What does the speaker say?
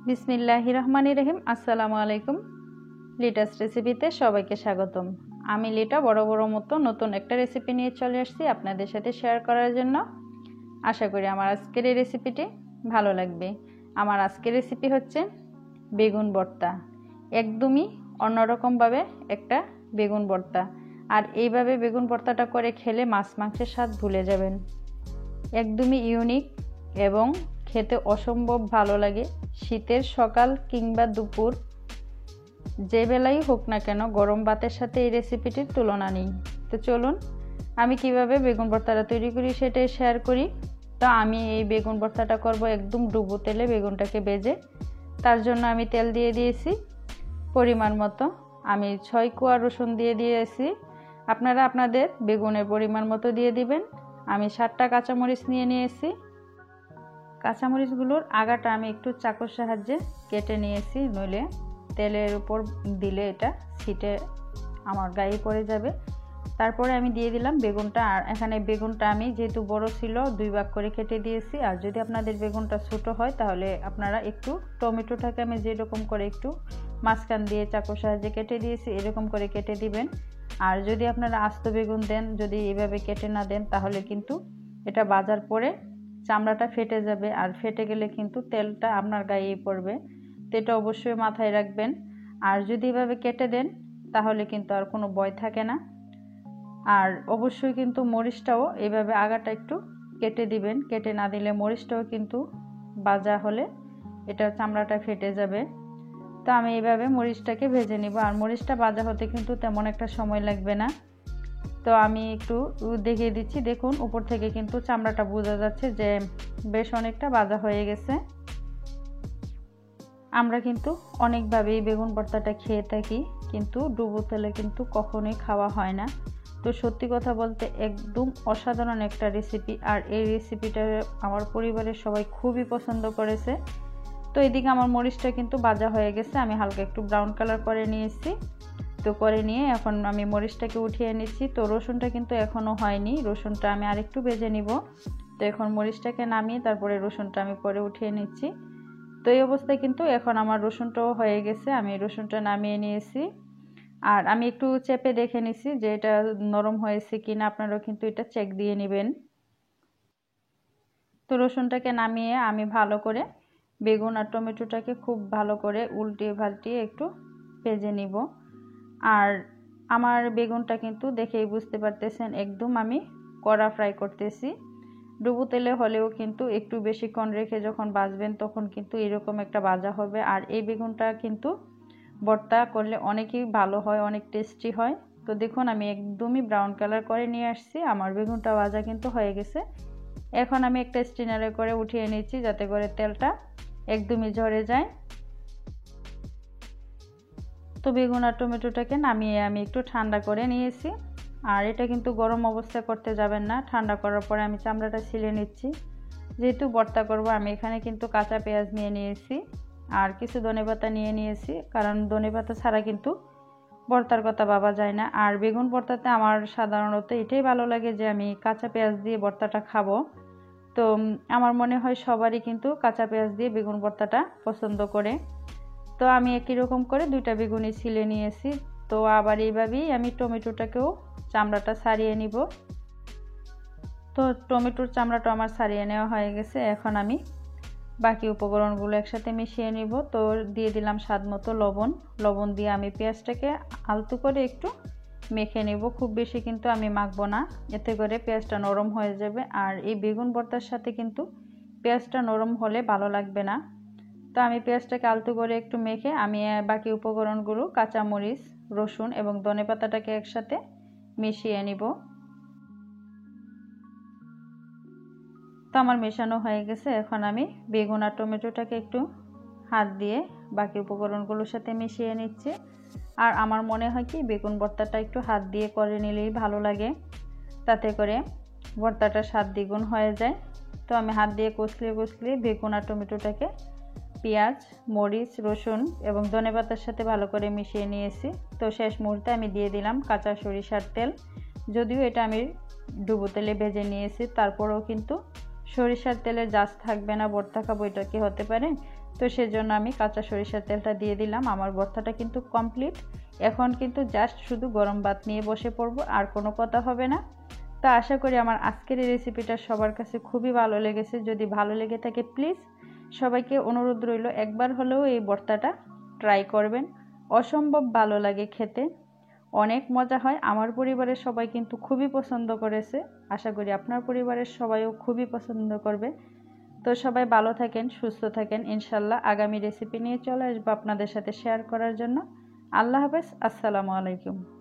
বিসমিল্লাহির রহমানির রহিম। আসসালামু আলাইকুম। লিটাস রেসিপিতে সবাইকে স্বাগতম। আমি লিটা বড় বড় মতো নতুন একটা রেসিপি নিয়ে চলে আসছি আপনাদের সাথে শেয়ার করার জন্য। আশা করি আমার আজকের এই রেসিপিটি ভালো লাগবে। আমার আজকের রেসিপি হচ্ছে বেগুন ভর্তা। একদমই অন্যরকমভাবে একটা বেগুন ভর্তা। আর এইভাবে বেগুন ভর্তাটা করে খেলে মাছ মাংসের স্বাদ ভুলে যাবেন। একদমই ইউনিক এবং খেতে অসম্ভব ভালো লাগে। শীতের সকাল কিংবা দুপুর যে বেলাই হোক না কেন গরম ভাতের সাথে এই রেসিপিটির তুলনা নেই। তো চলুন আমি কিভাবে বেগুন ভর্তাটা তৈরি করি সেটাই শেয়ার করি। তো আমি এই বেগুন ভর্তাটা করব একদম ডুবো তেলে বেগুনটাকে ভেজে। তার জন্য আমি তেল দিয়ে দিয়েছি পরিমাণ মতো। আমি 6 কোয়া রসুন দিয়ে দিয়েছি। আপনারা আপনাদের বেগুনের পরিমাণ মতো দিয়ে দিবেন। আমি 7টা কাঁচামরিচ নিয়ে নিয়েছি। কাঁচামরিচগুলোর আগাটা আমি একটু চাকুর সাহায্যে কেটে নিয়েছি, নইলে তেলের উপর দিলে এটা ছিটে আমার গায়ে পড়ে যাবে। তারপরে আমি দিয়ে দিলাম বেগুনটা। আর এখানে বেগুনটা আমি যেহেতু বড় ছিল 2 ভাগ করে কেটে দিয়েছি। আর যদি আপনাদের বেগুনটা ছোট হয় তাহলে আপনারা একটু টমেটোটাকে আমি যেরকম করে একটু মাঝখান দিয়ে চাকুর সাহায্যে কেটে দিয়েছি এরকম করে কেটে দিবেন। আর যদি আপনারা আস্ত বেগুন দেন, যদি এভাবে কেটে না দেন তাহলে কিন্তু এটা ভাজার পরে চামড়াটা ফেটে যাবে। আর ফেটে গেলে কিন্তু তেলটা আপনার গায়ে পড়বে। তো এটা অবশ্যই মাথায় রাখবেন। আর যদি এভাবে কেটে দেন তাহলে কিন্তু আর কোনো ভয় থাকে না। আর অবশ্যই কিন্তু মরিচটাও এইভাবে আগাটা একটু কেটে দিবেন। কেটে না দিলে মরিচটাও কিন্তু ভাজা হলে এটা চামড়াটা ফেটে যাবে। তো আমি এইভাবে মরিচটাকে ভেজে নিব। আর মরিচটা ভাজা হতে কিন্তু তেমন একটা সময় লাগবে না। তো আমি একটু দেখিয়ে দিচ্ছি, দেখুন উপর থেকে কিন্তু চামড়াটা বোঝা যাচ্ছে যে বেশ অনেকটা ভাজা হয়ে গেছে। আমরা কিন্তু অনেকভাবে এই বেগুন ভর্তাটা খেয়ে থাকি, কিন্তু ডুবো তেলে কিন্তু কখনোই খাওয়া হয় না। তো সত্যি কথা বলতে একদম অসাধারণ একটা রেসিপি। আর এই রেসিপিটা আমার পরিবারের সবাই খুবই পছন্দ করেছে। তো এদিকে আমার মরিচটা কিন্তু ভাজা হয়ে গেছে। আমি হালকা একটু ব্রাউন কালার করে নিয়েছি। তো করে নিয়ে এখন আমি মরিচটাকে উঠিয়ে নিচ্ছি। তো রসুনটা কিন্তু এখনও হয়নি, রসুনটা আমি আরেকটু ভেজে নিব। তো এখন মরিচটাকে নামিয়ে তারপরে রসুনটা আমি পরে উঠিয়ে নিচ্ছি। তো এই অবস্থায় কিন্তু এখন আমার রসুনটাও হয়ে গেছে। আমি রসুনটা নামিয়ে নিয়েছি। আর আমি একটু চেপে দেখে নিছি যে এটা নরম হয়েছে কিনা। আপনারাও কিন্তু এটা চেক দিয়ে নেবেন। তো রসুনটাকে নামিয়ে আমি ভালো করে বেগুন আর টমেটোটাকে খুব ভালো করে উল্টিয়ে পাল্টিয়ে একটু ভেজে নিব। আর আমার বেগুনটা কিন্তু দেখেই বুঝতে পারতেছেন একদম আমি কড়া ফ্রাই করতেছি। ডুবো তেলে হলেও কিন্তু একটু বেশিক্ষণ রেখে যখন ভাজবেন তখন কিন্তু এরকম একটা ভাজা হবে। আর এই বেগুনটা কিন্তু ভর্তা করলে অনেকই ভালো হয়, অনেক টেস্টি হয়। তো দেখুন আমি একদমই ব্রাউন কালার করে নিয়ে আসছি। আমার বেগুনটা ভাজা কিন্তু হয়ে গেছে। এখন আমি একটা স্ট্রেনারে করে উঠিয়ে নিচ্ছি যাতে করে তেলটা একদমই ঝরে যায়। তো বেগুন আর টমেটোটাকে নামিয়ে আমি একটু ঠান্ডা করে নিয়েছি। আর এটা কিন্তু গরম অবস্থায় করতে যাবেন না, ঠান্ডা করার পরে আমি চামড়াটা ছিলে নিচ্ছি। যেহেতু ভর্তা করব আমি এখানে কিন্তু কাঁচা পেঁয়াজ নিয়ে নিয়েছি আর কিছু ধনেপাতা নিয়ে নিয়েছি, কারণ ধনেপাতা ছাড়া কিন্তু ভর্তার কথা ভাবা যায় না। আর বেগুন ভর্তাতে আমার সাধারণত এটাই ভালো লাগে যে আমি কাঁচা পেঁয়াজ দিয়ে ভর্তাটা খাবো। তো আমার মনে হয় সবারই কিন্তু কাঁচা পেঁয়াজ দিয়ে বেগুন ভর্তাটা পছন্দ করে। তো আমি একই রকম করে 2টা বেগুনি ছিলে নিয়েছি। তো আবার এইভাবেই আমি টমেটোটাকেও চামড়াটা ছাড়িয়ে নিব। তো টমেটোর চামড়াটা আমার ছাড়িয়ে নেওয়া হয়ে গেছে। এখন আমি বাকি উপকরণগুলো একসাথে মিশিয়ে নিব। তো দিয়ে দিলাম স্বাদ মতো লবণ। লবণ দিয়ে আমি পেঁয়াজটাকে আলতো করে একটু মেখে নেব। খুব বেশি কিন্তু আমি মাখবো না, এতে করে পেঁয়াজটা নরম হয়ে যাবে। আর এই বেগুন ভর্তার সাথে কিন্তু পেঁয়াজটা নরম হলে ভালো লাগবে না। তো আমি পেঁয়াজটাকে আলতো করে একটু মেখে আমি বাকি উপকরণগুলো কাঁচামরিচ, রসুন এবং ধনেপাতাটাকে একসাথে মিশিয়ে নিব। তো আমার মেশানো হয়ে গেছে। এখন আমি বেগুন আর টমেটোটাকে একটু হাত দিয়ে বাকি উপকরণগুলোর সাথে মিশিয়ে নিচ্ছি। আর আমার মনে হয় কি বেগুন ভর্তাটা একটু হাত দিয়ে করে নিলেই ভালো লাগে, তাতে করে ভর্তাটা স্বাদ দ্বিগুণ হয়ে যায়। তো আমি হাত দিয়ে কষলিয়ে কষলিয়ে বেগুন আর টমেটোটাকে পেঁয়াজ, মরিচ, রসুন এবং ধনেপাতার সাথে ভালো করে মিশিয়ে নিয়েছি। তো শেষ মুহূর্তে আমি দিয়ে দিলাম কাঁচা সরিষার তেল। যদিও এটা আমি ডুবো তেলে ভেজে নিয়েছি, তারপরেও কিন্তু সরিষার তেলের জাজ থাকবে না, ভর্তা খাবো এটা কি হতে পারে। তো সেজন্য আমি কাঁচা সরিষার তেলটা দিয়ে দিলাম। আমার ভর্তাটা কিন্তু কমপ্লিট। এখন কিন্তু জাস্ট শুধু গরম ভাত নিয়ে বসে পড়বো, আর কোনো কথা হবে না। তো আশা করি আমার আজকের এই রেসিপিটা সবার কাছে খুবই ভালো লেগেছে। যদি ভালো লেগে থাকে প্লিজ সবাইকে অনুরোধ রইল একবার হলেও এই ভর্তাটা ট্রাই করবেন। অসম্ভব ভালো লাগে খেতে, অনেক মজা হয়। আমার পরিবারের সবাই কিন্তু খুবই পছন্দ করেছে। আশা করি আপনার পরিবারের সবাইও খুবই পছন্দ করবে। তো সবাই ভালো থাকেন, সুস্থ থাকেন। ইনশাল্লাহ আগামী রেসিপি নিয়ে চলে আসবো আপনাদের সাথে শেয়ার করার জন্য। আল্লাহ হাফেজ, আসসালামু আলাইকুম।